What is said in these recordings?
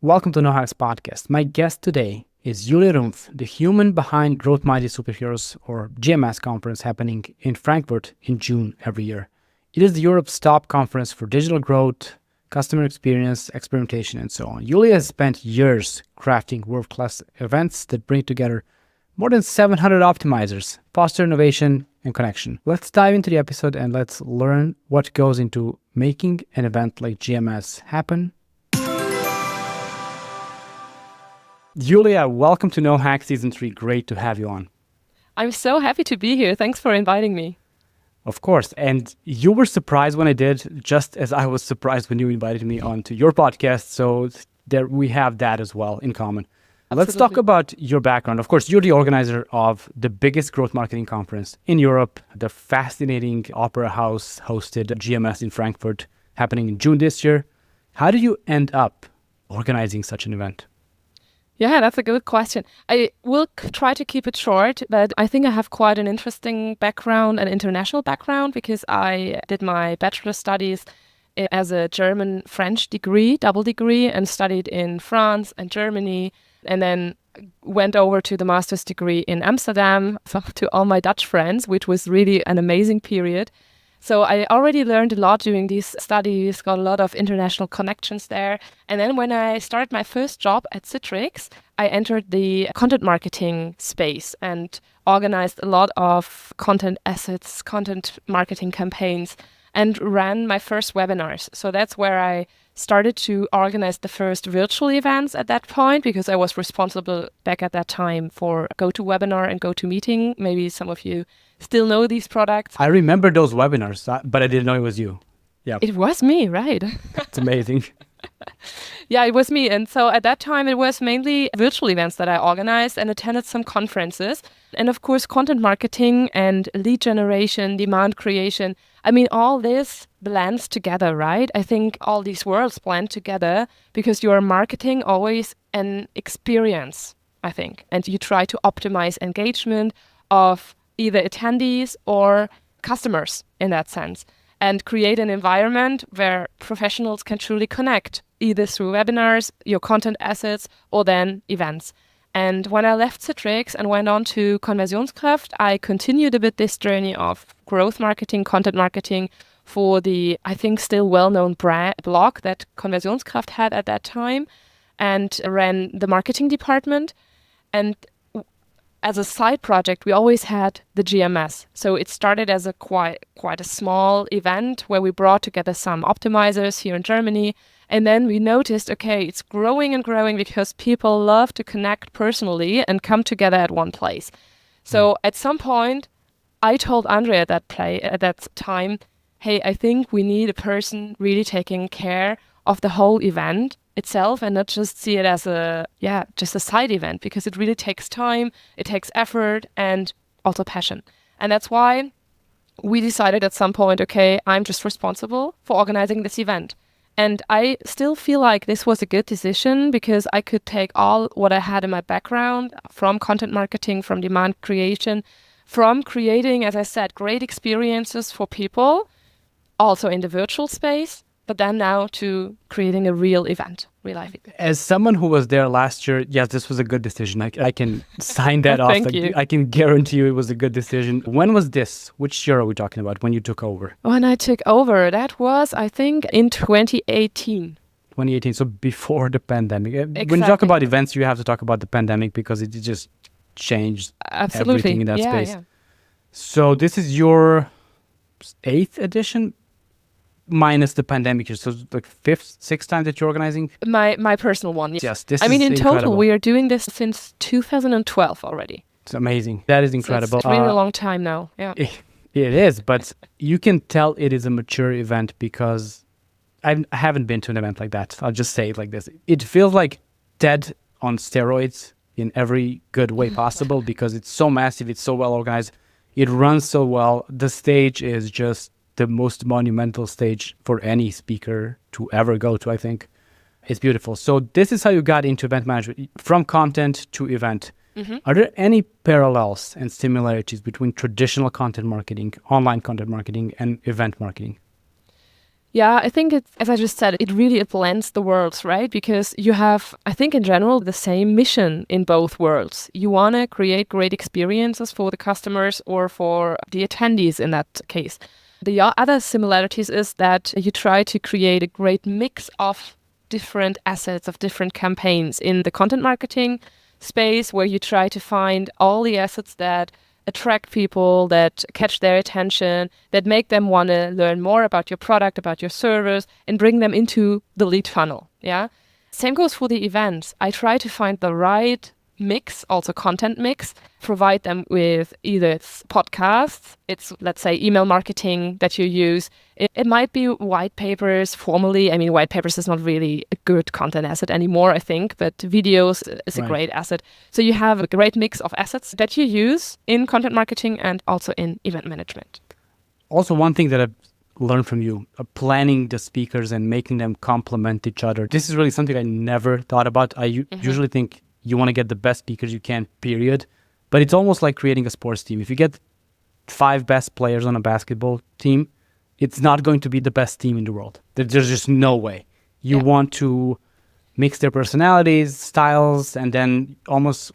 Welcome to No Hacks Podcast. My guest today is Julia Rumpf, the human behind Growth Minded Superheroes, or GMS conference happening in Frankfurt in June every year. It is Europe's top conference for digital growth, customer experience, experimentation, and so on. Julia has spent years crafting world-class events that bring together more than 700 optimizers, foster innovation and connection. Let's dive into the episode and let's learn what goes into making an event like GMS happen. Julia, welcome to No Hack Season 3. Great to have you on. I'm so happy to be here. Thanks for inviting me. Of course. And you were surprised when I did, just as I was surprised when you invited me onto your podcast. So there we have that as well in common. Absolutely. Let's talk about your background. Of course, you're the organizer of the biggest growth marketing conference in Europe, the fascinating Opera House hosted GMS in Frankfurt happening in June this year. How did you end up organizing such an event? Yeah, that's a good question. I will try to keep it short, but I think I have quite an interesting background, an international background, because I did my bachelor studies as a German-French degree, double degree, and studied in France and Germany, and then went over to the master's degree in Amsterdam, so to all my Dutch friends, which was really an amazing period. So I already learned a lot during these studies, got a lot of international connections there. And then when I started my first job at Citrix, I entered the content marketing space and organized a lot of content assets, content marketing campaigns, and ran my first webinars. So that's where I started to organize the first virtual events at that point, because I was responsible back at that time for GoToWebinar and GoToMeeting. Maybe some of you still know these products. I remember those webinars, but I didn't know it was you. Yeah, It was me, right? it's amazing. Yeah, it was me. And so at that time, it was mainly virtual events that I organized and attended some conferences. And of course, content marketing and lead generation, demand creation. I mean, all this blends together, right? I think all these worlds blend together because you are marketing always an experience, I think. And you try to optimize engagement of either attendees or customers in that sense, and create an environment where professionals can truly connect, either through webinars, your content assets, or then events. And when I left Citrix and went on to Konversionskraft, I continued a bit this journey of growth marketing, content marketing for the, I think, still well-known blog that Konversionskraft had at that time, and ran the marketing department. And as a side project, we always had the GMS. So it started as a quite a small event where we brought together some optimizers here in Germany. And then we noticed, okay, it's growing and growing because people love to connect personally and come together at one place. So at some point, I told Andre at that time, hey, I think we need a person really taking care of the whole event itself and not just see it as just a side event, because it really takes time, it takes effort, and also passion. And that's why we decided at some point, okay, I'm just responsible for organizing this event. And I still feel like this was a good decision because I could take all what I had in my background from content marketing, from demand creation, from creating, as I said, great experiences for people, also in the virtual space, but then now to creating a real event, real life event. As someone who was there last year, yes, this was a good decision. I can sign that off. Thank you. I can guarantee you it was a good decision. When was this? Which year are we talking about when you took over? When I took over, that was, I think, in 2018. 2018, so before the pandemic. Exactly. When you talk about events, you have to talk about the pandemic because it just changed everything in that space. Yeah. So this is your 8th edition? Minus the pandemic year, so like 5th, 6th time that you're organizing? My personal one, yes. Yes, this I mean, is in incredible. total, we are doing this since 2012 already. It's amazing. That is incredible. So it's really a long time now, yeah. It is, but you can tell it is a mature event because I haven't been to an event like that. I'll just say it like this. It feels like TED on steroids in every good way possible because it's so massive, it's so well organized, it runs so well. The stage is just the most monumental stage for any speaker to ever go to, I think. It's beautiful. So this is how you got into event management, from content to event. Mm-hmm. Are there any parallels and similarities between traditional content marketing, online content marketing, and event marketing? Yeah, I think it's, as I just said, it blends the worlds, right? Because you have, I think in general, the same mission in both worlds. You want to create great experiences for the customers or for the attendees in that case. The other similarities is that you try to create a great mix of different assets, of different campaigns in the content marketing space, where you try to find all the assets that attract people, that catch their attention, that make them want to learn more about your product, about your service, and bring them into the lead funnel. Yeah. Same goes for the events. I try to find the right mix, also content mix, provide them with either it's podcasts, it's, let's say, email marketing that you use. It might be white papers formally. I mean, white papers is not really a good content asset anymore, I think, but videos is a great asset. So you have a great mix of assets that you use in content marketing and also in event management. Also, one thing that I've learned from you, planning the speakers and making them complement each other. This is really something I never thought about. I usually think you want to get the best speakers you can, period. But it's almost like creating a sports team. If you get 5 best players on a basketball team, it's not going to be the best team in the world. There's just no way. You want to mix their personalities, styles, and then almost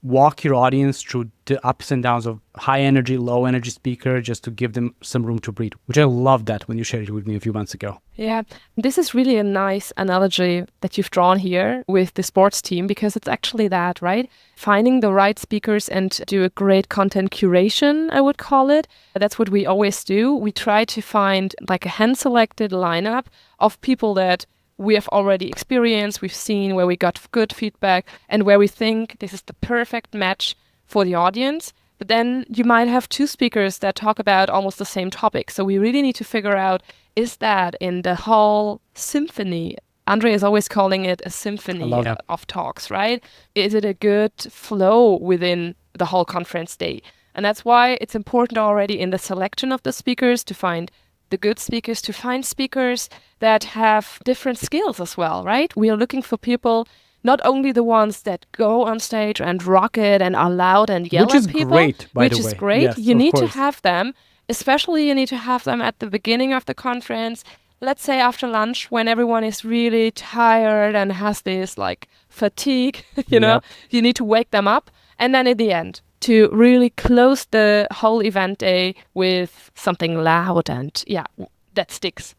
walk your audience through the ups and downs of high energy, low energy speaker, just to give them some room to breathe, which I love that when you shared it with me a few months ago. Yeah, this is really a nice analogy that you've drawn here with the sports team, because it's actually that, right? Finding the right speakers and do a great content curation, I would call it. That's what we always do. We try to find like a hand-selected lineup of people that we have already experienced, we've seen, where we got good feedback, and where we think this is the perfect match for the audience. But then you might have 2 speakers that talk about almost the same topic. So we really need to figure out, is that in the whole symphony? Andre is always calling it a symphony of talks, right? Is it a good flow within the whole conference day? And that's why it's important already in the selection of the speakers to find the good speakers, to find speakers that have different skills as well, right? We are looking for people, not only the ones that go on stage and rock it and are loud and yell at people. Which is great, by the way. Which is great. Yes, you need course. to have them, especially you need to have them at the beginning of the conference. Let's say after lunch, when everyone is really tired and has this like fatigue, you know, you need to wake them up. And then at the end, to really close the whole event day with something loud and that sticks.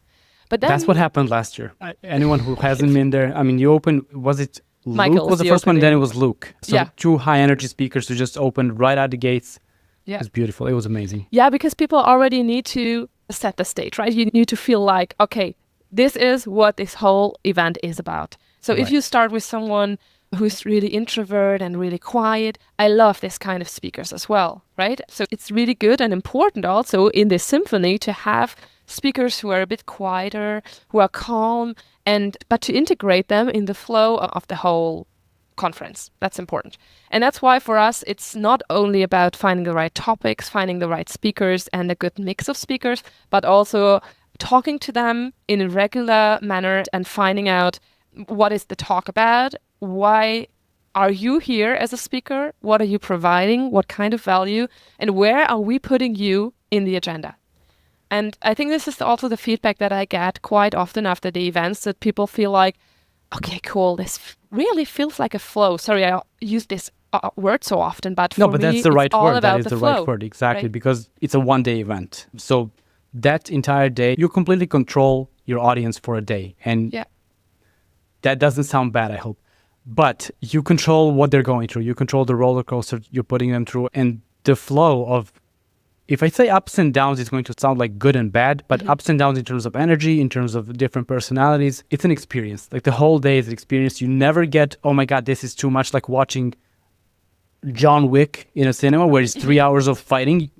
But then, that's what happened last year. Anyone who hasn't been there, I mean, you opened, was it Michael Luke was the first one, then it was Luke. So 2 high energy speakers who just opened right out the gates. Yeah. It was beautiful. It was amazing. Yeah, because people already need to set the stage, right? You need to feel like, okay, this is what this whole event is about. So if you start with someone who's really introvert and really quiet, I love this kind of speakers as well, right? So it's really good and important also in this symphony to have speakers who are a bit quieter, who are calm, but to integrate them in the flow of the whole conference. That's important. And that's why for us, it's not only about finding the right topics, finding the right speakers and a good mix of speakers, but also talking to them in a regular manner and finding out what is the talk about. Why are you here as a speaker? What are you providing? What kind of value? And where are we putting you in the agenda? And I think this is also the feedback that I get quite often after the events, that people feel like, okay, cool, this really feels like a flow. Sorry, I use this word so often, but for me, that's the right it's all word. about That is the flow, right word, exactly, right? because it's a one-day event. So that entire day, you completely control your audience for a day. And that doesn't sound bad, I hope. But you control what they're going through. You control the roller coaster you're putting them through. And the flow of, if I say ups and downs, it's going to sound like good and bad, but ups and downs in terms of energy, in terms of different personalities, it's an experience. Like the whole day is an experience. You never get, oh my God, this is too much, like watching John Wick in a cinema where it's 3 hours of fighting.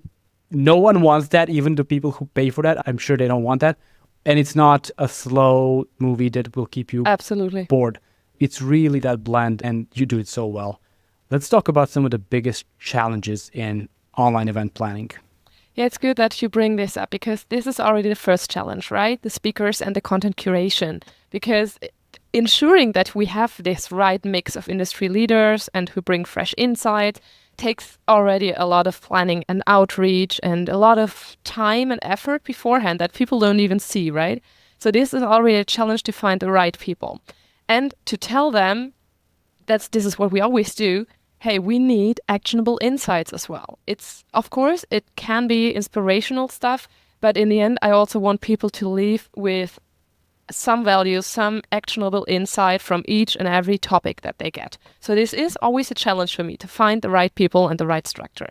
No one wants that, even the people who pay for that. I'm sure they don't want that. And it's not a slow movie that will keep you bored. It's really that blend, and you do it so well. Let's talk about some of the biggest challenges in online event planning. Yeah, it's good that you bring this up, because this is already the first challenge, right? The speakers and the content curation. Because ensuring that we have this right mix of industry leaders and who bring fresh insight takes already a lot of planning and outreach and a lot of time and effort beforehand that people don't even see, right? So this is already a challenge to find the right people and to tell them this is what we always do. Hey, we need actionable insights as well. It's, of course, it can be inspirational stuff, but in the end, I also want people to leave with some values, some actionable insight from each and every topic that they get. So this is always a challenge for me to find the right people and the right structure.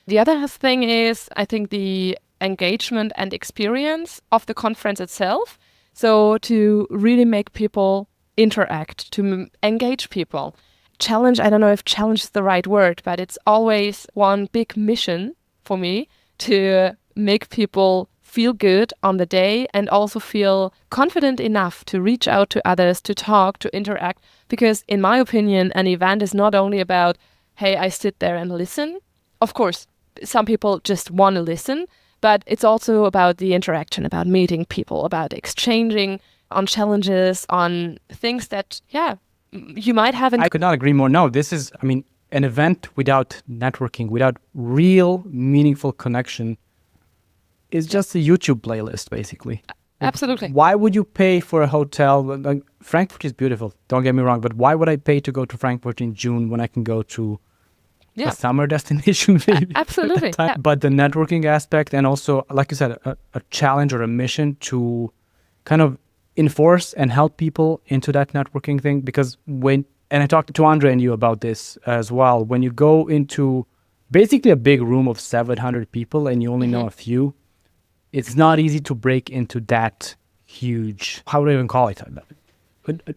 The other thing is, I think, the engagement and experience of the conference itself. So to really make people interact, to engage people. Challenge, I don't know if challenge is the right word, but it's always one big mission for me to make people feel good on the day and also feel confident enough to reach out to others, to talk, to interact. Because in my opinion, an event is not only about, hey, I sit there and listen. Of course, some people just want to listen, but it's also about the interaction, about meeting people, about exchanging on challenges, on things that, you might have. I could not agree more. No, this is, an event without networking, without real meaningful connection is just a YouTube playlist, basically. Absolutely. Why would you pay for a hotel? Like, Frankfurt is beautiful, don't get me wrong, but why would I pay to go to Frankfurt in June when I can go to a summer destination? Maybe absolutely. Yeah. But the networking aspect and also, like you said, a challenge or a mission to kind of enforce and help people into that networking thing. Because and I talked to Andre and you about this as well, when you go into basically a big room of 700 people and you only know a few, it's not easy to break into that huge, how would I even call it?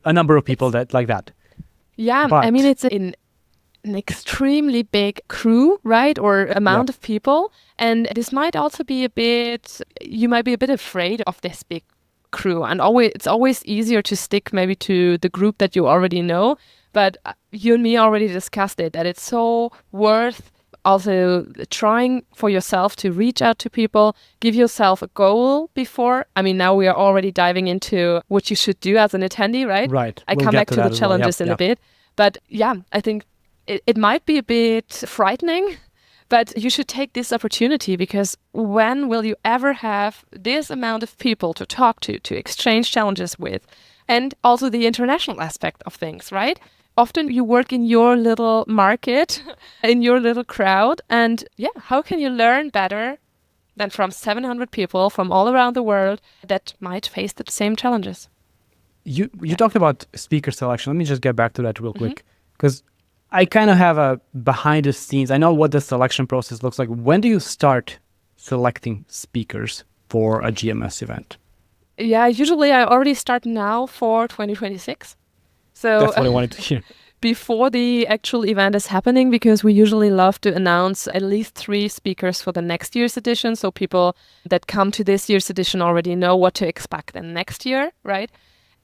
A number of people that like that. Yeah, But, it's an extremely big crew, right? Or amount of people. And this might also be you might be a bit afraid of this big crew. And it's always easier to stick maybe to the group that you already know. But you and me already discussed it, that it's so worth also trying for yourself to reach out to people, give yourself a goal before. Now we are already diving into what you should do as an attendee, right? Right. I come back to the challenges in a bit. But I think it might be a bit frightening, but you should take this opportunity, because when will you ever have this amount of people to talk to exchange challenges with? And also the international aspect of things, right? Often you work in your little market, in your little crowd, and how can you learn better than from 700 people from all around the world that might face the same challenges? You talked about speaker selection. Let me just get back to that real quick, because I kind of have a behind the scenes. I know what the selection process looks like. When do you start selecting speakers for a GMS event? Yeah, usually I already start now for 2026. So that's what I wanted to hear. Before the actual event is happening, because we usually love to announce at least 3 speakers for the next year's edition. So people that come to this year's edition already know what to expect in next year, right?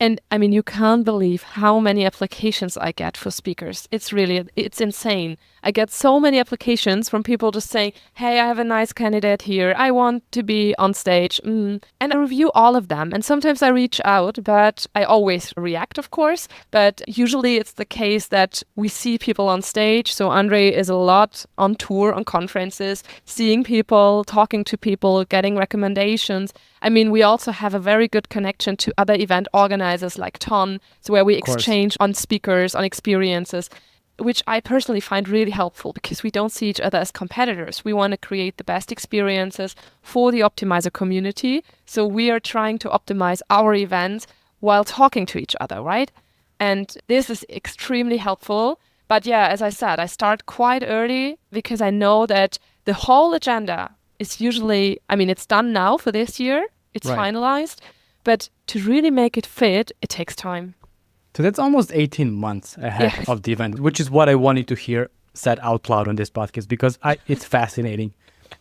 And you can't believe how many applications I get for speakers. It's insane. I get so many applications from people just saying, hey, I have a nice candidate here. I want to be on stage. And I review all of them. And sometimes I reach out, but I always react, of course. But usually it's the case that we see people on stage. So Andre is a lot on tour, on conferences, seeing people, talking to people, getting recommendations. We also have a very good connection to other event organizers like Ton, so where we exchange on speakers, on experiences, which I personally find really helpful, because we don't see each other as competitors. We want to create the best experiences for the optimizer community. So we are trying to optimize our events while talking to each other, right? And this is extremely helpful. But as I said, I start quite early, because I know that the whole agenda is usually, it's done now for this year. It's finalized. But to really make it fit, it takes time. So that's almost 18 months ahead of the event, which is what I wanted to hear said out loud on this podcast, because it's fascinating.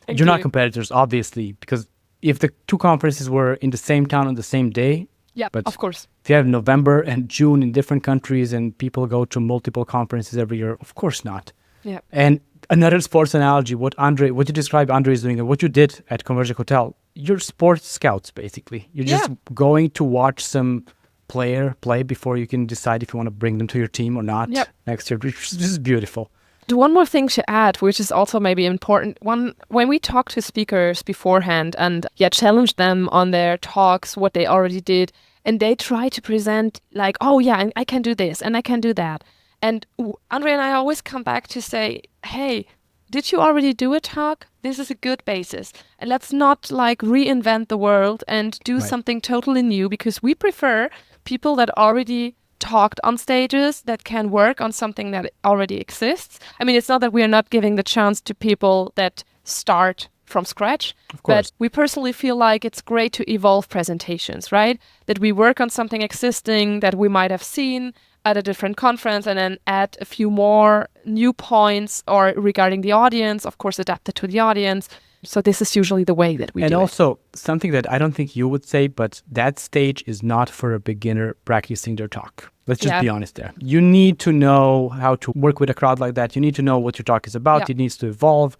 You're not competitors, obviously, because if the 2 conferences were in the same town on the same day, but of course. If you have November and June in different countries and people go to multiple conferences every year, of course not. Yeah. And another sports analogy, what you described Andre is doing and what you did at Convergent Hotel, you're sports scouts, basically. You're just going to watch some player play before you can decide if you want to bring them to your team or not next year. This is beautiful. One more thing to add, which is also maybe important, when we talk to speakers beforehand and challenge them on their talks, what they already did, and they try to present like, oh yeah, I can do this and I can do that. And Andre and I always come back to say, hey, did you already do a talk? This is a good basis. And let's not like reinvent the world and do something totally new, because we prefer people that already talked on stages, that can work on something that already exists. I mean, it's not that we are not giving the chance to people that start from scratch, but we personally feel like it's great to evolve presentations, right? That we work on something existing that we might have seen at a different conference and then add a few more new points or regarding the audience, of course, adapted to the audience. So this is usually the way that we do it. And also something that I don't think you would say, but that stage is not for a beginner practicing their talk. Let's just be honest there. You need to know how to work with a crowd like that. You need to know what your talk is about. It needs to evolve.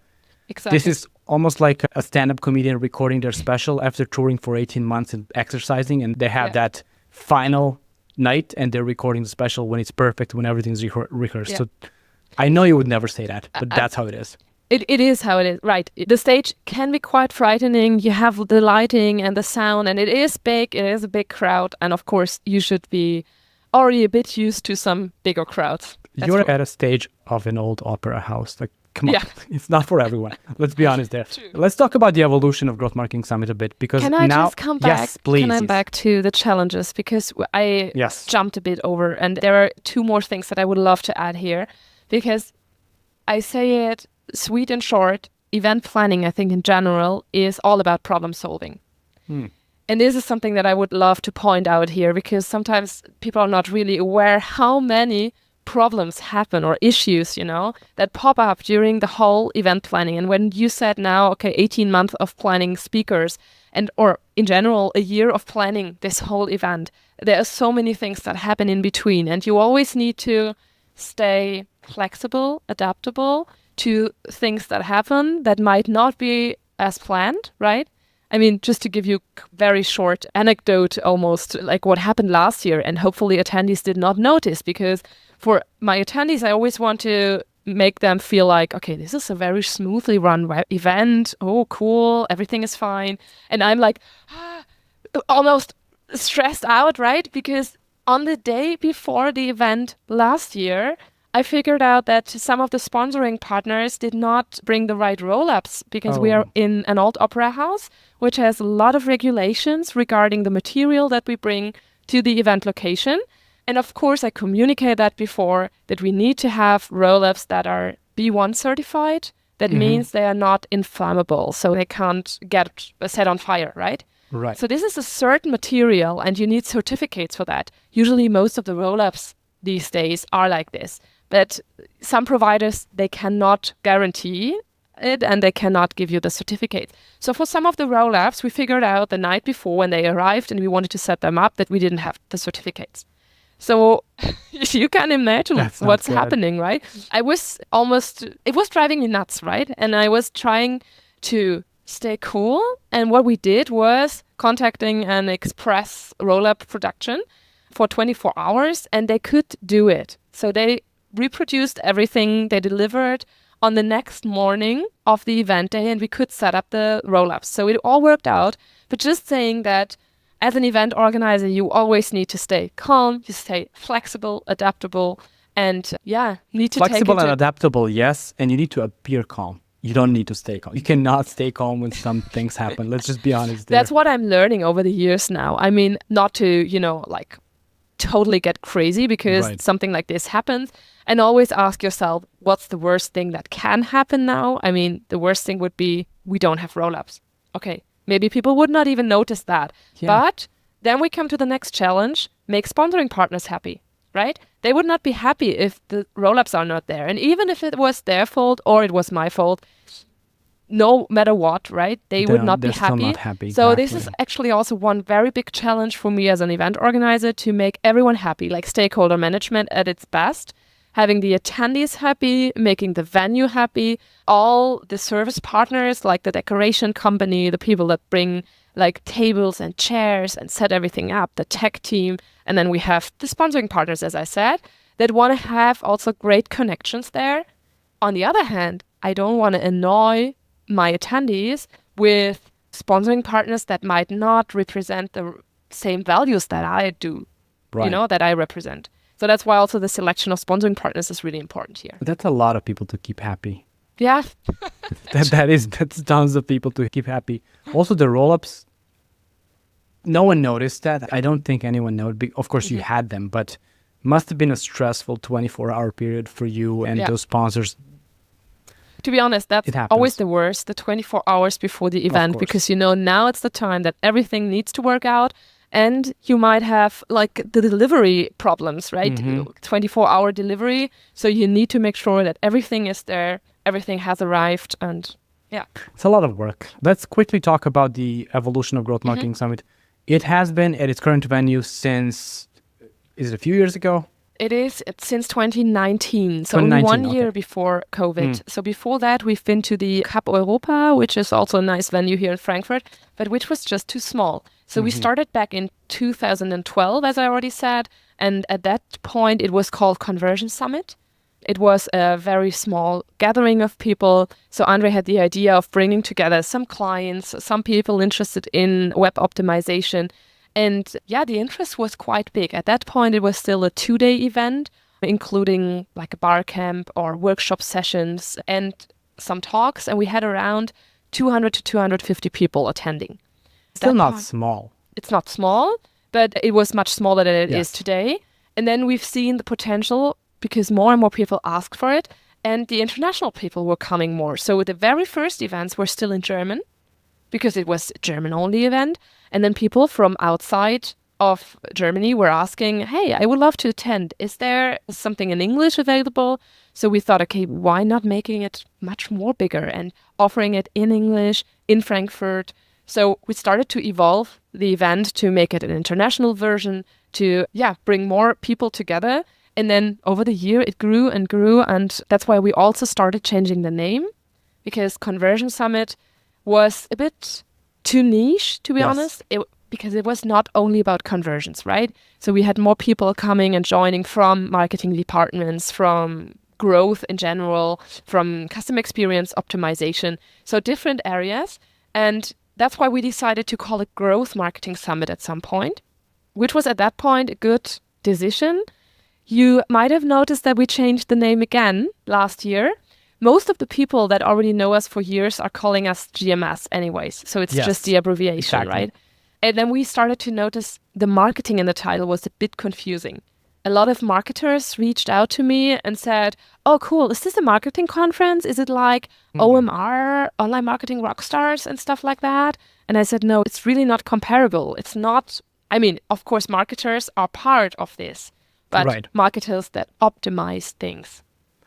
Exactly. This is almost like a stand-up comedian recording their special after touring for 18 months and exercising, and they have that final night and they're recording the special when it's perfect, when everything's rehearsed. So I know you would never say that, but that's how it is. It is how it is, right? The stage can be quite frightening. You have the lighting and the sound, and it is big. It is a big crowd. And of course, you should be already a bit used to some bigger crowds. You're at a stage of an old opera house. Like, come on, it's not for everyone. Let's be honest there. True. Let's talk about the evolution of Growth Marketing Summit a bit, because can I now, just come back? Yes, please. Can I back to the challenges, because I jumped a bit over, and there are two more things that I would love to add here, because I say it sweet and short. Event planning, I think in general, is all about problem solving. And this is something that I would love to point out here, because sometimes people are not really aware how many problems happen or issues, that pop up during the whole event planning. And when you said now, 18 months of planning speakers or in general, a year of planning this whole event, there are so many things that happen in between. And you always need to stay flexible, adaptable to things that happen that might not be as planned, right? I mean, just to give you a very short anecdote, almost like what happened last year, and hopefully attendees did not notice, because for my attendees, I always want to make them feel like, okay, this is a very smoothly run event. Oh, cool. Everything is fine. And I'm like, almost stressed out, right? Because on the day before the event last year, I figured out that some of the sponsoring partners did not bring the right roll-ups, because we are in an old opera house, which has a lot of regulations regarding the material that we bring to the event location. And of course, I communicated that before, that we need to have roll-ups that are B1 certified. That means they are not inflammable, so they can't get set on fire, right? Right. So this is a certain material, and you need certificates for that. Usually most of the roll-ups these days are like this. But some providers, they cannot guarantee it, and they cannot give you the certificate. So for some of the roll-ups, we figured out the night before when they arrived and we wanted to set them up that we didn't have the certificates. So you can imagine what's happening, right? It was driving me nuts, right? And I was trying to stay cool. And what we did was contacting an express roll-up production for 24 hours, and they could do it. So they reproduced everything, they delivered on the next morning of the event day, and we could set up the roll-ups. So it all worked out. But just saying that as an event organizer, you always need to stay calm, you stay flexible, adaptable, and need to flexible and adaptable, yes, and you need to appear calm. You don't need to stay calm. You cannot stay calm when some things happen. Let's just be honest there. That's what I'm learning over the years now. I mean, not to, totally get crazy because something like this happens, and always ask yourself, what's the worst thing that can happen now? I mean, the worst thing would be we don't have roll-ups. Okay, maybe people would not even notice that. But then we come to the next challenge, make sponsoring partners happy, right? They would not be happy if the roll-ups are not there. And even if it was their fault or it was my fault, no matter what, right? They would not be happy. Still not happy. So this is actually also one very big challenge for me as an event organizer, to make everyone happy, like stakeholder management at its best, having the attendees happy, making the venue happy, all the service partners like the decoration company, the people that bring like tables and chairs and set everything up, the tech team, and then we have the sponsoring partners, as I said, that want to have also great connections there. On the other hand, I don't want to annoy my attendees with sponsoring partners that might not represent the same values that I do, Right. that I represent. So that's why also the selection of sponsoring partners is really important here. That's a lot of people to keep happy. Yeah. That's tons of people to keep happy. Also, the roll-ups, no one noticed that. I don't think anyone noticed. Of course, you had them, but must have been a stressful 24-hour period for you and those sponsors. To be honest, that's It happens. always the worst, the 24 hours before the event, course. because now it's the time that everything needs to work out. And you might have like the delivery problems, right? 24-hour delivery. So you need to make sure that everything is there, everything has arrived, and yeah. It's a lot of work. Let's quickly talk about the evolution of Growth Marketing Summit. It has been at its current venue since, is it a few years ago? It's since 2019, so only 1 year before COVID. So before that, we've been to the Cup Europa, which is also a nice venue here in Frankfurt, but which was just too small. So we started back in 2012, as I already said, and at that point, it was called Conversion Summit. It was a very small gathering of people. So Andre had the idea of bringing together some clients, some people interested in web optimization. And yeah, the interest was quite big. At that point, it was still a 2-day event, including like a bar camp or workshop sessions and some talks. And we had around 200 to 250 people attending. Still not small. It's not small, but it was much smaller than it is today. And then we've seen the potential because more and more people asked for it. And the international people were coming more. So the very first events were still in German, because it was a German-only event. And then people from outside of Germany were asking, hey, I would love to attend. Is there something in English available? So we thought, okay, why not making it much more bigger and offering it in English in Frankfurt? So we started to evolve the event to make it an international version, to bring more people together. And then over the year, it grew and grew. And that's why we also started changing the name, because Conversion Summit was a bit too niche, to be honest, because it was not only about conversions, right? So we had more people coming and joining from marketing departments, from growth in general, from customer experience optimization, so different areas. And that's why we decided to call it Growth Marketing Summit at some point, which was at that point a good decision. You might have noticed that we changed the name again last year. Most of the people that already know us for years are calling us GMS anyways. So it's just the abbreviation, right? And then we started to notice the marketing in the title was a bit confusing. A lot of marketers reached out to me and said, oh, cool, is this a marketing conference? Is it like OMR, Online Marketing Rockstars and stuff like that? And I said, no, it's really not comparable. It's not, I mean, of course, marketers are part of this, but marketers that optimize things.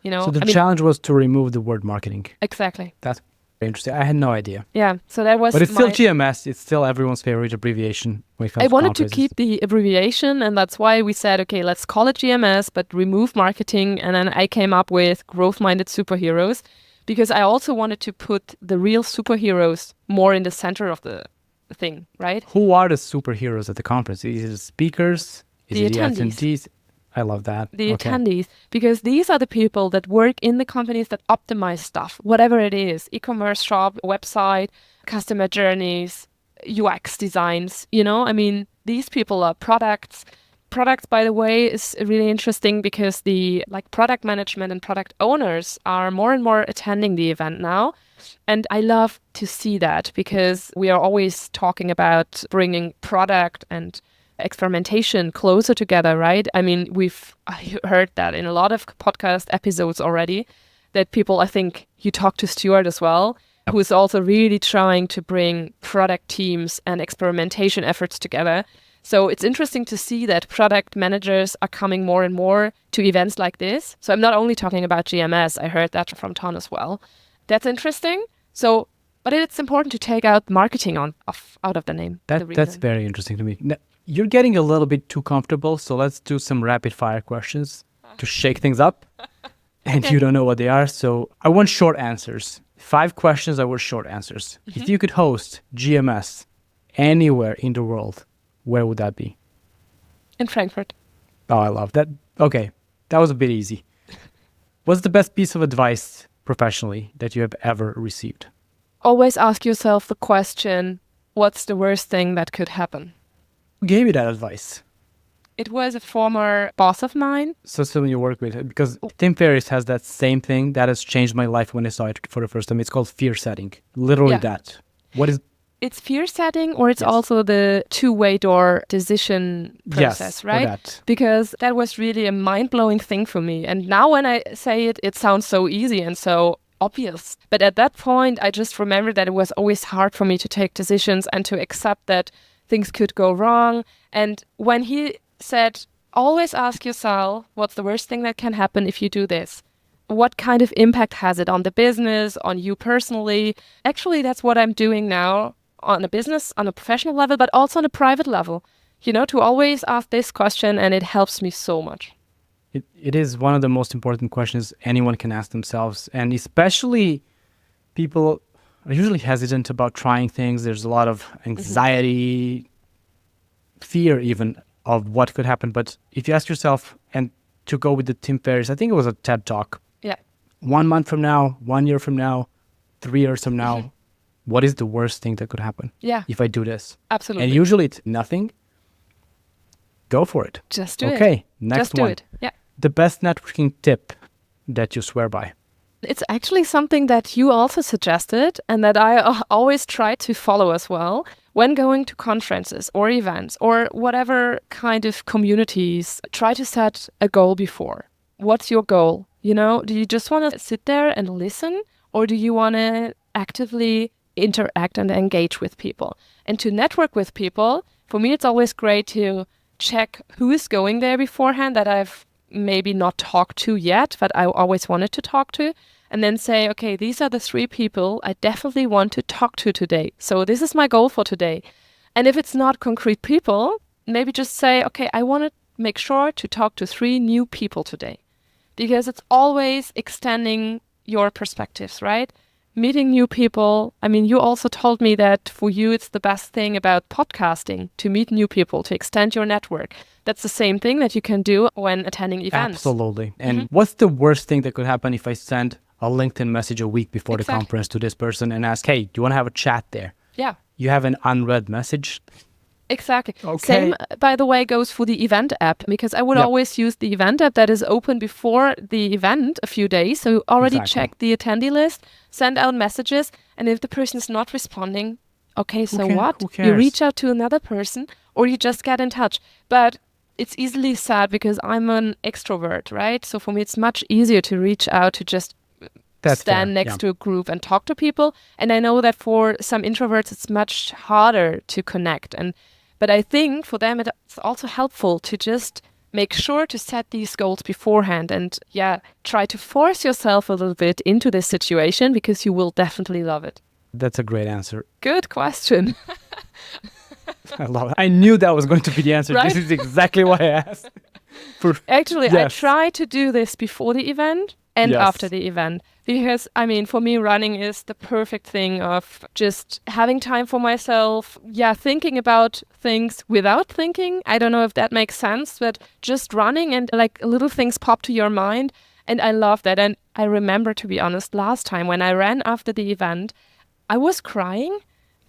So the challenge was to remove the word marketing. Exactly. That's very interesting. I had no idea. Yeah, so that was. But it's still GMS. It's still everyone's favorite abbreviation when it comes I to wanted to conferences. keep the abbreviation, and that's why we said, okay, let's call it GMS, but remove marketing. And then I came up with growth-minded superheroes, because I also wanted to put the real superheroes more in the center of the thing, right? Who are the superheroes at the conference? Is it the speakers? Is it the attendees? I love that. The attendees, because these are the people that work in the companies that optimize stuff, whatever it is, e-commerce shop, website, customer journeys, UX designs, I mean, these people are products. Products, by the way, is really interesting because the product management and product owners are more and more attending the event now. And I love to see that, because we are always talking about bringing product and experimentation closer together, right? I mean, we've heard that in a lot of podcast episodes already, that people, I think you talked to Stuart as well, who is also really trying to bring product teams and experimentation efforts together. So it's interesting to see that product managers are coming more and more to events like this. So I'm not only talking about GMS, I heard that from Ton as well. That's interesting. So, but it's important to take out marketing out of the name. That's very interesting to me. Now, you're getting a little bit too comfortable, so let's do some rapid fire questions to shake things up. And you don't know what they are, so I want short answers. 5 questions, I want short answers. If you could host GMS anywhere in the world, where would that be? In Frankfurt. Oh, I love that. Okay, that was a bit easy. What's the best piece of advice professionally that you have ever received? Always ask yourself the question, what's the worst thing that could happen? Who gave you that advice? It was a former boss of mine. So someone you work with, because Tim Ferriss has that same thing that has changed my life when I saw it for the first time. It's called fear setting. Literally Yeah. that. What is It's fear setting, or it's Yes. also the two-way door decision process, yes, or right? that. Because that was really a mind-blowing thing for me. And now when I say it, it sounds so easy and so obvious. But at that point, I just remember that it was always hard for me to take decisions and to accept that things could go wrong. And when he said, always ask yourself, what's the worst thing that can happen if you do this? What kind of impact has it on the business, on you personally? Actually, that's what I'm doing now on a business, on a professional level, but also on a private level. You know, to always ask this question, and it helps me so much. It is one of the most important questions anyone can ask themselves. And especially people are usually hesitant about trying things. There's a lot of anxiety, fear even of what could happen. But if you ask yourself, and to go with the Tim Ferriss, I think it was a TED Talk, Yeah. 1 month from now, 1 year from now, 3 years from now, what is the worst thing that could happen Yeah, if I do this? absolutely. And usually it's nothing. Go for it. Just do it. Okay, next Just do one. it. Yeah. The best networking tip that you swear by. It's actually something that you also suggested and that I always try to follow as well. When going to conferences or events or whatever kind of communities, try to set a goal before. What's your goal? You know, do you just want to sit there and listen, or do you want to actively interact and engage with people? And to network with people, for me, it's always great to check who is going there beforehand that I've maybe not talked to yet, but I always wanted to talk to. And then say, okay, these are the 3 people I definitely want to talk to today. So this is my goal for today. And if it's not concrete people, maybe just say, okay, I want to make sure to talk to 3 new people today. Because it's always extending your perspectives, right? Meeting new people. I mean, you also told me that for you, it's the best thing about podcasting, to meet new people, to extend your network. That's the same thing that you can do when attending events. Absolutely. And what's the worst thing that could happen if I send a LinkedIn message a week before the conference to this person and ask, hey, do you want to have a chat there? Yeah. You have an unread message. Exactly. Okay. Same, by the way, goes for the event app, because I would always use the event app that is open before the event a few days. So you already check the attendee list, send out messages, and if the person is not responding, okay, so what? Who You cares? reach out to another person or you just get in touch. But it's easily said because I'm an extrovert, right? So for me, it's much easier to reach out, to just stand next to a group and talk to people. And I know that for some introverts, it's much harder to connect. But I think for them, it's also helpful to just make sure to set these goals beforehand and try to force yourself a little bit into this situation, because you will definitely love it. That's a great answer. Good question. I love it. I knew that was going to be the answer. Right? This is exactly why I asked. Actually, I try to do this before the event and Yes. after the event. Because, I mean, for me, running is the perfect thing of just having time for myself. Thinking about things without thinking. I don't know if that makes sense, but just running and like little things pop to your mind. And I love that. And I remember, to be honest, last time when I ran after the event, I was crying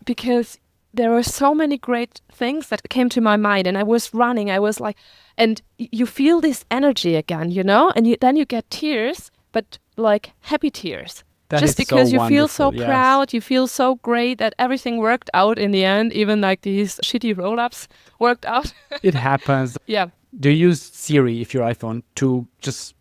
because there were so many great things that came to my mind, and I was running. I was like, and you feel this energy again, you know, and then you get tears, but like happy tears. That just is so because you feel so wonderful, yes. proud, you feel so great that everything worked out in the end, even like these shitty roll-ups worked out. It happens. Yeah. Do you use Siri, if your iPhone, to just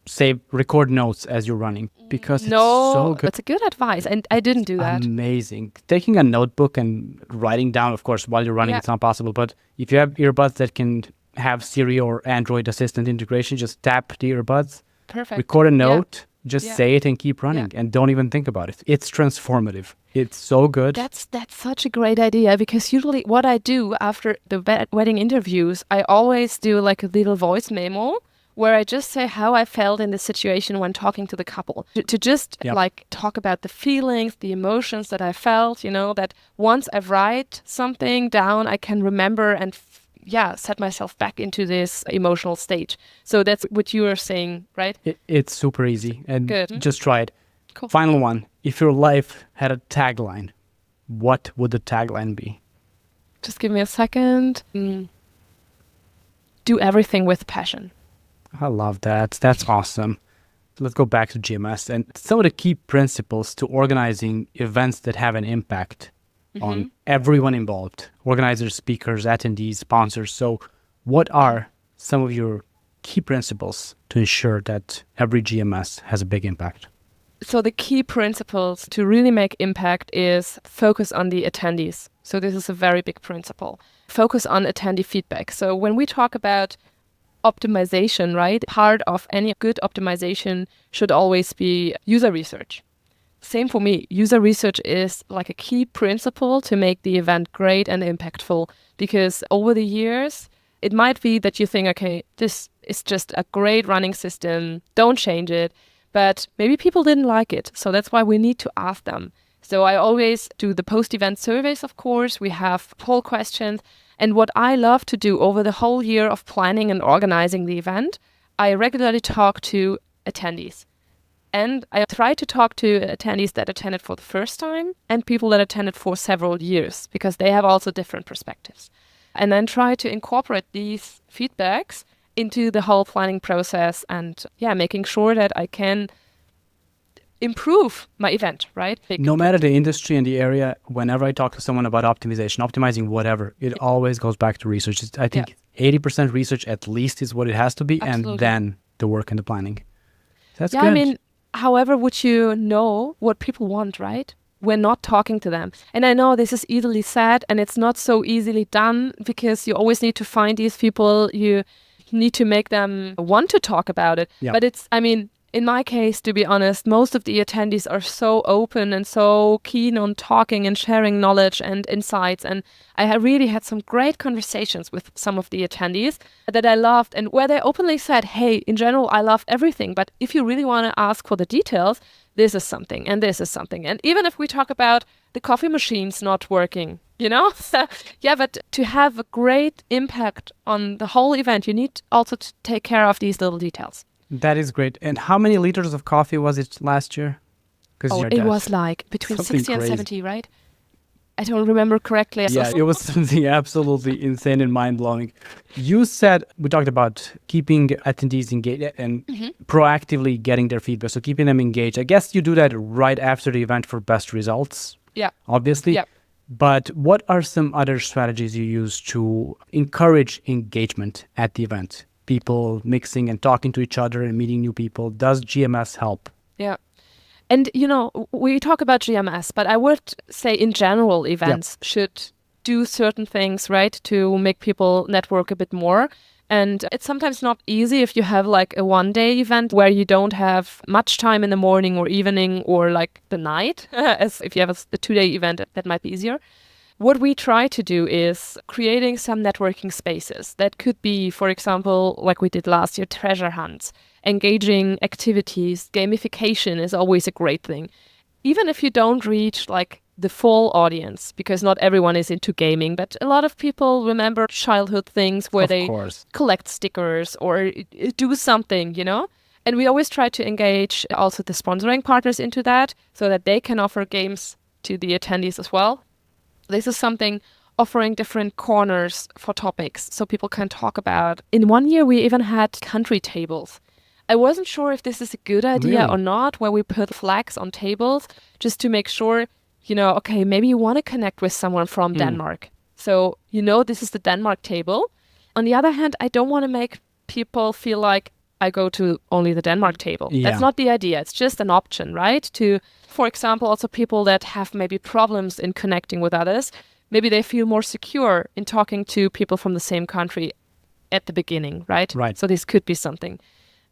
record notes as you're running? Because it's so good. That's a good advice, and I didn't do that. Amazing. Taking a notebook and writing down, of course, while you're running, it's not possible. But if you have earbuds that can have Siri or Android Assistant integration, just tap the earbuds, Perfect. record a note, just Yeah. say it and keep running, and don't even think about it. It's transformative. It's so good. That's such a great idea, because usually what I do after the wedding interviews, I always do like a little voice memo where I just say how I felt in the situation when talking to the couple. To just like talk about the feelings, the emotions that I felt, you know, that once I write something down, I can remember and set myself back into this emotional state. So that's what you are saying, right? It's super easy. And Good. just try it. Cool. Final one. If your life had a tagline, what would the tagline be? Just give me a second. Do everything with passion. I love that. That's awesome. Let's go back to GMS and some of the key principles to organizing events that have an impact on everyone involved, organizers, speakers, attendees, sponsors. So what are some of your key principles to ensure that every GMS has a big impact? So the key principles to really make impact is focus on the attendees. So this is a very big principle. Focus on attendee feedback. So when we talk about optimization, right, part of any good optimization should always be user research. Same for me. User research is like a key principle to make the event great and impactful, because over the years, it might be that you think, okay, this is just a great running system, don't change it. But maybe people didn't like it. So that's why we need to ask them. So I always do the post-event surveys, of course. We have poll questions. And what I love to do over the whole year of planning and organizing the event, I regularly talk to attendees. And I try to talk to attendees that attended for the first time and people that attended for several years, because they have also different perspectives. And then try to incorporate these feedbacks into the whole planning process and making sure that I can improve my event, right? No matter the industry and the area, whenever I talk to someone about optimization, optimizing whatever, it always goes back to research. I think 80% research at least is what it has to be. Absolutely. And then the work and the planning. That's good. I mean, however would you know what people want, right? We're not talking to them. And I know this is easily said and it's not so easily done, because you always need to find these people. You need to make them want to talk about it. Yep. But in my case, to be honest, most of the attendees are so open and so keen on talking and sharing knowledge and insights. And I really had some great conversations with some of the attendees that I loved, and where they openly said, hey, in general, I love everything. But if you really want to ask for the details, this is something and this is something. And even if we talk about the coffee machines not working, So, but to have a great impact on the whole event, you need also to take care of these little details. That is great. And how many liters of coffee was it last year? It was like between something 60 and crazy. 70, right? I don't remember correctly. Yeah, it was something absolutely insane and mind-blowing. You said, we talked about keeping attendees engaged and proactively getting their feedback, so keeping them engaged. I guess you do that right after the event for best results, obviously. Yeah. But what are some other strategies you use to encourage engagement at the event? People mixing and talking to each other and meeting new people. Does GMS help? Yeah. And, we talk about GMS, but I would say in general, events should do certain things, right, to make people network a bit more. And it's sometimes not easy if you have like a one-day event where you don't have much time in the morning or evening or like the night. As if you have a two-day event, that might be easier. What we try to do is creating some networking spaces. That could be, for example, like we did last year, treasure hunts, engaging activities. Gamification is always a great thing. Even if you don't reach like the full audience, because not everyone is into gaming, but a lot of people remember childhood things where they collect stickers or do something, And we always try to engage also the sponsoring partners into that so that they can offer games to the attendees as well. This is something, offering different corners for topics so people can talk about. In one year, we even had country tables. I wasn't sure if this is a good idea or not, where we put flags on tables just to make sure, okay, maybe you want to connect with someone from Denmark. So, this is the Denmark table. On the other hand, I don't want to make people feel like I go to only the Denmark table. Yeah. That's not the idea. It's just an option, right? To, for example, also people that have maybe problems in connecting with others, maybe they feel more secure in talking to people from the same country at the beginning, right? Right. So this could be something.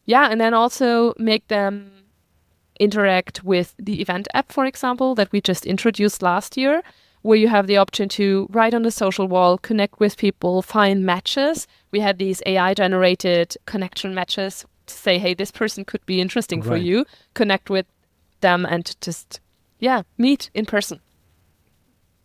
Yeah, and then also make them interact with the event app, for example, that we just introduced last year, where you have the option to write on the social wall, connect with people, find matches. We had these AI-generated connection matches to say, hey, this person could be interesting for you. Connect with them and just, meet in person.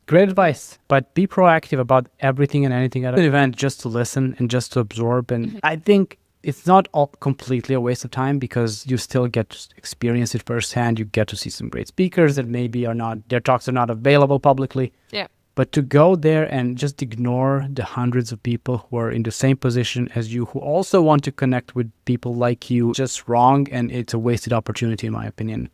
Great advice, but be proactive about everything and anything at an event, just to listen and just to absorb. And I think it's not all completely a waste of time, because you still get to experience it firsthand. You get to see some great speakers that maybe their talks are not available publicly. Yeah. But to go there and just ignore the hundreds of people who are in the same position as you, who also want to connect with people like you, just wrong. And it's a wasted opportunity, in my opinion.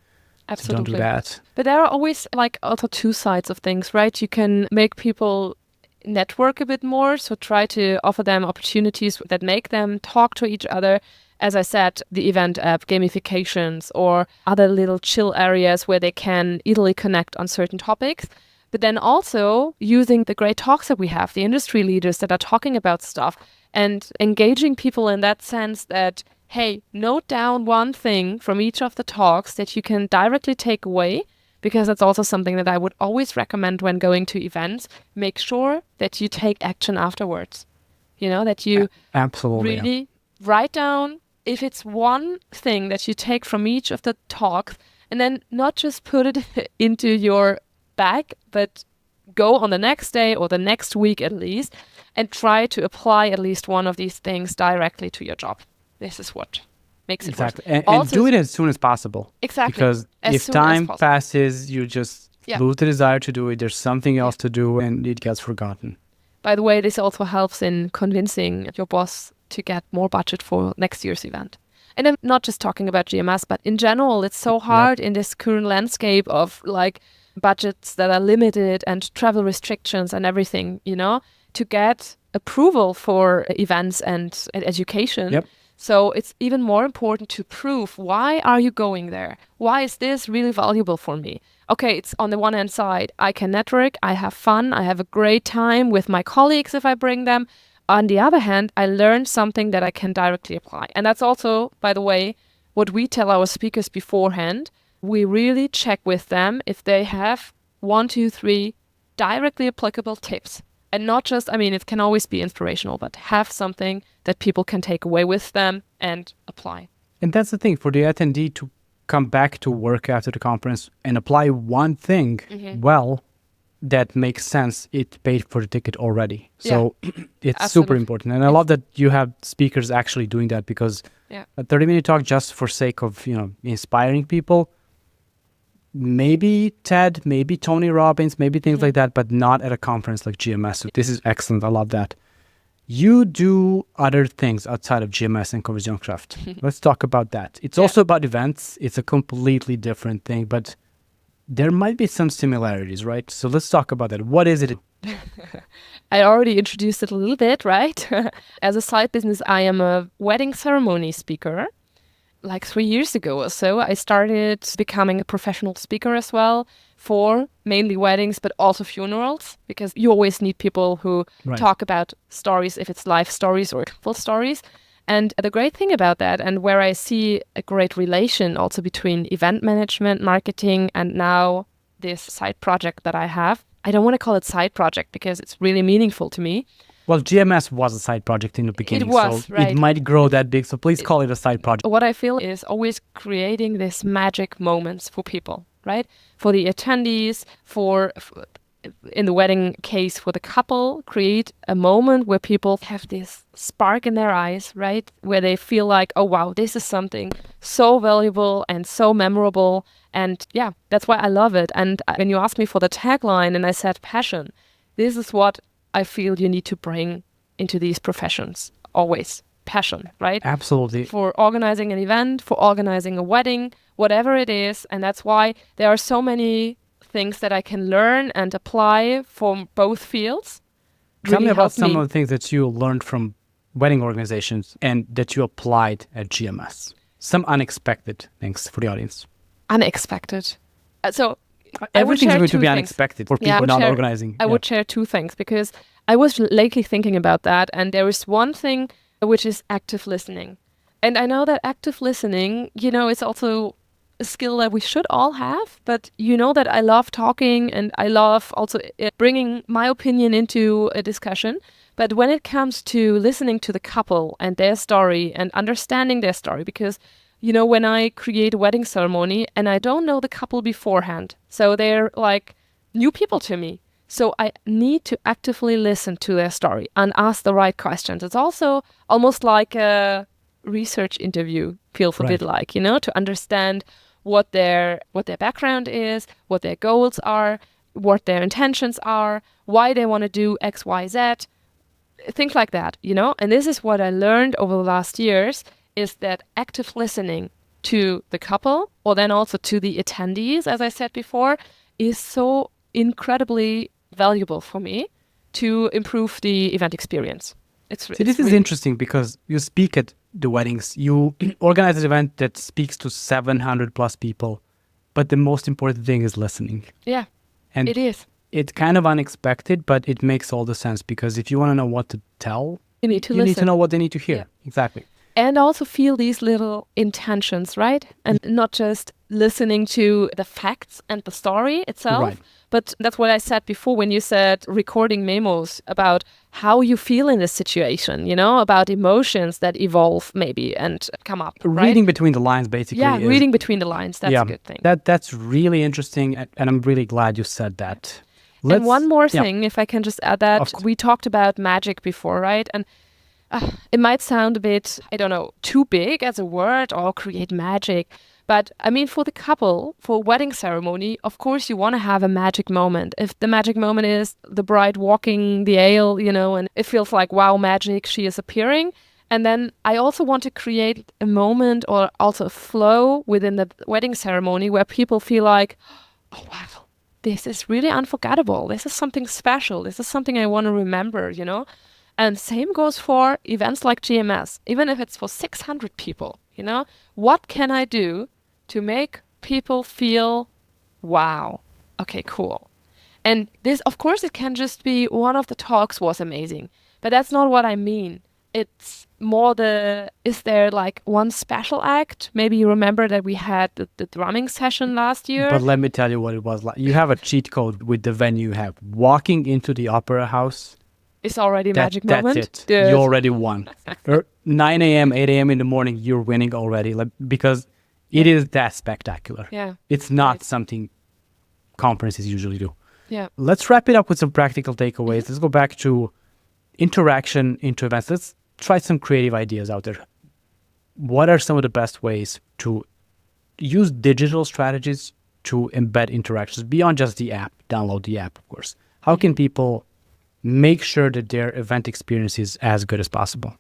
Absolutely. So don't do that. But there are always like also two sides of things, right? You can make people network a bit more. So try to offer them opportunities that make them talk to each other. As I said, the event app, gamifications, or other little chill areas where they can easily connect on certain topics. But then also using the great talks that we have, the industry leaders that are talking about stuff, and engaging people in that sense that, hey, note down one thing from each of the talks that you can directly take away, because that's also something that I would always recommend when going to events. Make sure that you take action afterwards. That you absolutely really write down if it's one thing that you take from each of the talks, and then not just put it into your bag, but go on the next day or the next week at least and try to apply at least one of these things directly to your job. This is what makes it exactly. work. And do it as soon as possible. Exactly. Because if time passes, you just lose the desire to do it. There's something else to do and it gets forgotten. By the way, this also helps in convincing your boss to get more budget for next year's event. And I'm not just talking about GMS, but in general, it's so hard in this current landscape of like budgets that are limited and travel restrictions and everything, to get approval for events and education. Yep. So it's even more important to prove, why are you going there? Why is this really valuable for me? Okay, it's on the one hand side, I can network, I have fun, I have a great time with my colleagues if I bring them. On the other hand, I learned something that I can directly apply. And that's also, by the way, what we tell our speakers beforehand. We really check with them if they have 1, 2, 3 directly applicable tips. And not just, it can always be inspirational, but have something that people can take away with them and apply. And that's the thing, for the attendee to come back to work after the conference and apply one thing that makes sense. It paid for the ticket already. So it's super important. And I love that you have speakers actually doing that, because a 30-minute talk just for sake of, inspiring people, maybe TED, maybe Tony Robbins, maybe things like that, but not at a conference like GMS. So this is excellent. I love that. You do other things outside of GMS and Konversionskraft. Let's talk about that. It's also about events. It's a completely different thing, but there might be some similarities, right? So let's talk about that. What is it? I already introduced it a little bit, right? As a side business, I am a wedding ceremony speaker. Like 3 years ago or so, I started becoming a professional speaker as well, for mainly weddings, but also funerals, because you always need people who talk about stories, if it's life stories or full stories. And the great thing about that, and where I see a great relation also between event management, marketing, and now this side project that I have, I don't want to call it side project because it's really meaningful to me. Well, GMS was a side project in the beginning, it was, so it might grow that big, so please call it a side project. What I feel is always creating these magic moments for people, right? For the attendees, for in the wedding case, for the couple, create a moment where people have this spark in their eyes, right? Where they feel like, oh, wow, this is something so valuable and so memorable. And yeah, that's why I love it. And when you asked me for the tagline and I said passion, this is what I feel you need to bring into these professions. Always passion, right? Absolutely. For organizing an event, for organizing a wedding, whatever it is. And that's why there are so many things that I can learn and apply from both fields. Tell me about some of the things that you learned from wedding organizations and that you applied at GMS. Some unexpected things for the audience. Unexpected. So everything's going to be unexpected for people not organizing. I would share two things, because I was lately thinking about that, and there is one thing which is active listening. And I know that active listening, is also a skill that we should all have, but that I love talking and I love also bringing my opinion into a discussion. But when it comes to listening to the couple and their story and understanding their story, because when I create a wedding ceremony and I don't know the couple beforehand, so they're like new people to me, So I need to actively listen to their story and ask the right questions. It's also almost like a research interview, feels a bit like, to understand what their background is, what their goals are, what their intentions are, why they want to do X, Y, Z, things like that, And this is what I learned over the last years, is that active listening to the couple, or then also to the attendees, as I said before, is so incredibly valuable for me to improve the event experience. This is interesting because you speak at the weddings. You organize an event that speaks to 700 plus people, but the most important thing is listening. Yeah, and it is. It's kind of unexpected, but it makes all the sense, because if you want to know what to tell, you need to need to know what they need to hear. Yeah. Exactly. And also feel these little intentions, right? And not just listening to the facts and the story itself. Right. But that's what I said before when you said recording memos about how you feel in this situation, about emotions that evolve maybe and come up. Reading between the lines, basically. Yeah, reading between the lines. That's a good thing. That's really interesting. And I'm really glad you said that. And one more thing, if I can just add that, we talked about magic before, right? And it might sound a bit, I don't know, too big as a word, or create magic. But I mean, for the couple, for a wedding ceremony, of course, you want to have a magic moment. If the magic moment is the bride walking the aisle, and it feels like, wow, magic, she is appearing. And then I also want to create a moment, or also a flow within the wedding ceremony where people feel like, oh, wow, this is really unforgettable. This is something special. This is something I want to remember, And same goes for events like GMS, even if it's for 600 people, What can I do to make people feel, wow, okay, cool. And this, of course, it can just be one of the talks was amazing, but that's not what I mean. It's more is there like one special act? Maybe you remember that we had the drumming session last year. But let me tell you what it was like. You have a cheat code with the venue you have. Walking into the opera house, it's already a magic moment. That's it. You already won. 9 a.m., 8 a.m. in the morning, you're winning already, because it is that spectacular. Yeah. It's not something conferences usually do. Yeah. Let's wrap it up with some practical takeaways. Let's go back to interaction into events. Let's try some creative ideas out there. What are some of the best ways to use digital strategies to embed interactions beyond just the app, download the app, of course? How can people make sure that their event experience is as good as possible?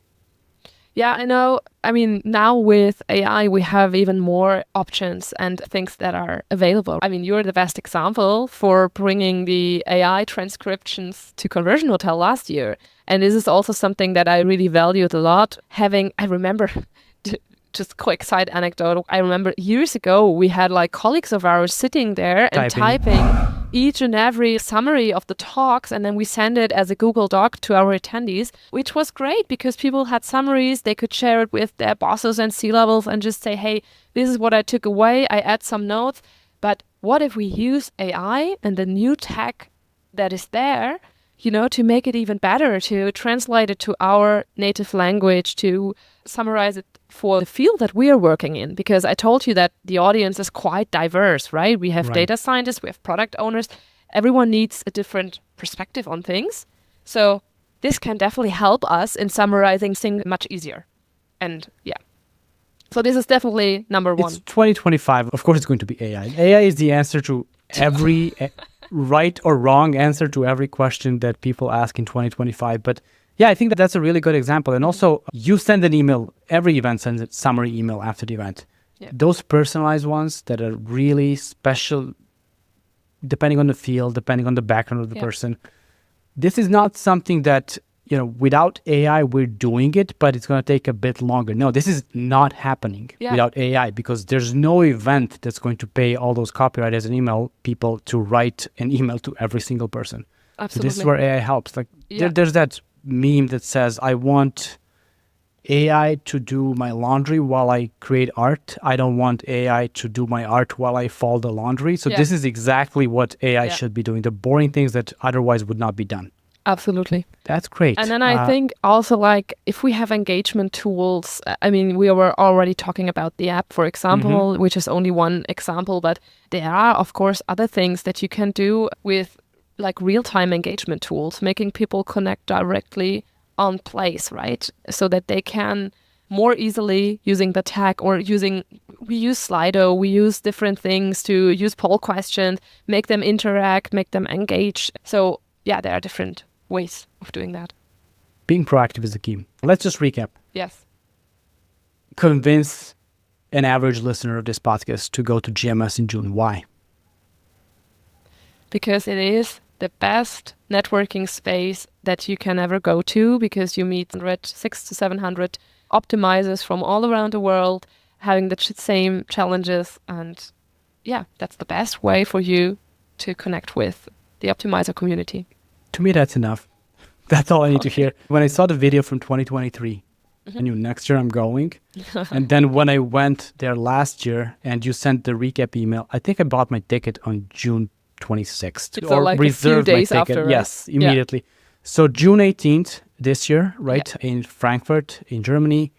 Yeah, I know. I mean, now with AI, we have even more options and things that are available. I mean, you're the best example for bringing the AI transcriptions to Conversion Hotel last year. And this is also something that I really valued a lot. I remember, just quick side anecdote, I remember years ago, we had like colleagues of ours sitting there and typing each and every summary of the talks, and then we send it as a Google Doc to our attendees, which was great because people had summaries. They could share it with their bosses and C-levels and just say, hey, this is what I took away. I add some notes. But what if we use AI and the new tech that is there, to make it even better, to translate it to our native language, to summarize it for the field that we are working in? Because I told you that the audience is quite diverse, right? We have data scientists, we have product owners. Everyone needs a different perspective on things. So this can definitely help us in summarizing things much easier. And yeah. So this is definitely number one. It's 2025. Of course, it's going to be AI. AI is the answer to every right or wrong answer to every question that people ask in 2025. But yeah, I think that's a really good example. And also, you send an email. Every event sends a summary email after the event. Yeah. Those personalized ones that are really special, depending on the field, depending on the background of the person. This is not something that, without AI, we're doing it, but it's going to take a bit longer. No, this is not happening without AI, because there's no event that's going to pay all those copywriters and email people to write an email to every single person. Absolutely. So this is where AI helps. There's that meme that says, I want AI to do my laundry while I create art. I don't want AI to do my art while I fold the laundry. So this is exactly what AI should be doing, the boring things that otherwise would not be done. Absolutely. That's great. And then I think also, if we have engagement tools, I mean, we were already talking about the app, for example, which is only one example, but there are, of course, other things that you can do with like real-time engagement tools, making people connect directly on place, right? So that they can more easily using the tag or we use Slido, we use different things to use poll questions, make them interact, make them engage. So yeah, there are different ways of doing that. Being proactive is the key. Let's just recap. Yes. Convince an average listener of this podcast to go to GMS in June. Why? Because it is the best networking space that you can ever go to, because you meet 600 to 700 optimizers from all around the world having the same challenges. And yeah, that's the best way for you to connect with the optimizer community. To me, that's enough. That's all I need to hear. When I saw the video from 2023, I knew next year I'm going. And then when I went there last year and you sent the recap email, I think I bought my ticket on June 26th. So like reserved a few days my ticket. After, right? Yes, immediately. Yeah. So June 18th this year, right, in Frankfurt, in Germany,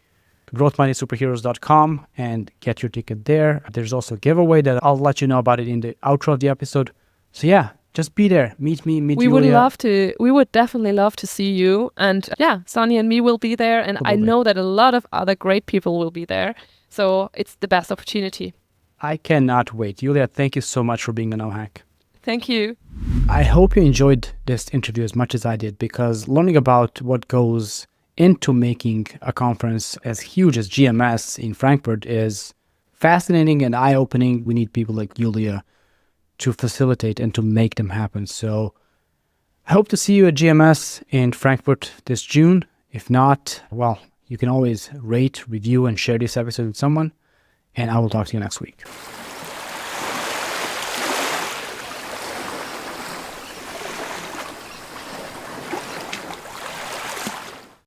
growthmindedsuperheroes.com, and get your ticket there. There's also a giveaway that I'll let you know about it in the outro of the episode. So yeah, just be there. Meet me, meet Julia. We would definitely love to see you. And yeah, Sonny and me will be there. And I know that a lot of other great people will be there. So it's the best opportunity. I cannot wait. Julia, thank you so much for being on OHack. Thank you. I hope you enjoyed this interview as much as I did, because learning about what goes into making a conference as huge as GMS in Frankfurt is fascinating and eye-opening. We need people like Julia to facilitate and to make them happen. So I hope to see you at GMS in Frankfurt this June. If not, well, you can always rate, review, and share this episode with someone. And I will talk to you next week.